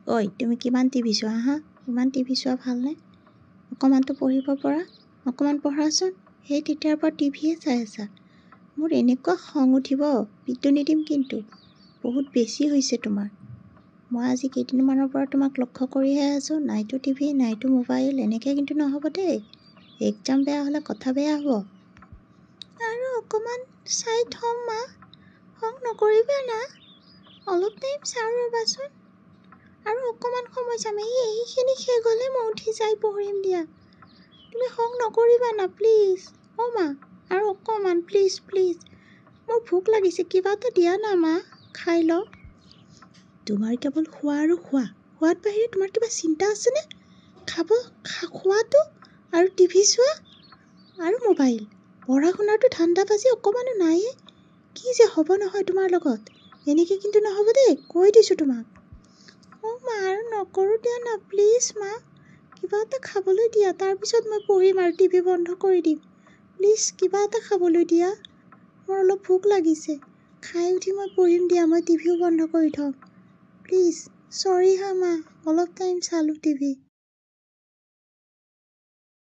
ঐ তুমি কিমান টিভি চোৱা হা? ইমান টিভি চোৱা ভালনে? অকণমানতো পঢ়িব পৰা, অকণমান পঢ়াচোন। সেই তেতিয়াৰ পৰা টিভিয়ে চাই আছা। মোৰ এনেকুৱা খং উঠিব, পিটুনি দিম কিন্তু। বহুত বেছি হৈছে তোমাৰ। মই আজি কেইদিনমানৰ পৰা তোমাক লক্ষ্য কৰিহে আছোঁ। নাইতো টিভি, নাইতো মোবাইল, এনেকৈ কিন্তু নহ'ব দেই। এক্সাম বেয়া হ'লে কথা বেয়া হ'ব। আৰু অকণমান চাই থ'ম মা, খং নকৰিবা না। অলপ টাইম চাওঁ ৰ'বাচোন। আৰু অকণমান সময় চাম, এইখিনি শেষ হ'লে মই উঠি যাই পঢ়িম দিয়া। তুমি খং নকৰিবা না প্লিজ। অ' মা, আৰু অকণমান প্লিজ প্লিজ। মোৰ ভোক লাগিছে, কিবা এটা দিয়া না মা, খাই লওঁ। তোমাৰ কেৱল খোৱা আৰু খোৱা। খোৱাত বাহিৰে তোমাৰ কিবা চিন্তা আছেনে? খোৱাটো আৰু টিভি চোৱা আৰু মোবাইল। পঢ়া শুনাৰতো ঠাণ্ডা বাজি অকণমানো নাইয়ে। কি যে হ'ব নহয় তোমাৰ লগত। এনেকৈ কিন্তু নহ'ব দেই, কৈ দিছোঁ তোমাক। অ' মা, আৰু নকৰোঁ দিয়া না প্লিজ মা। কিবা এটা খাবলৈ দিয়া, তাৰপিছত মই পঢ়িম আৰু টিভি বন্ধ কৰি দিম। প্লিজ কিবা এটা খাবলৈ দিয়া। মোৰ অলপ ভোক লাগিছে। খাই উঠি মই পঢ়িম দিয়া, মই টিভিও বন্ধ কৰি থ'ম। প্লিজ, চৰি হা মা, অলপ টাইম চালোঁ টিভি।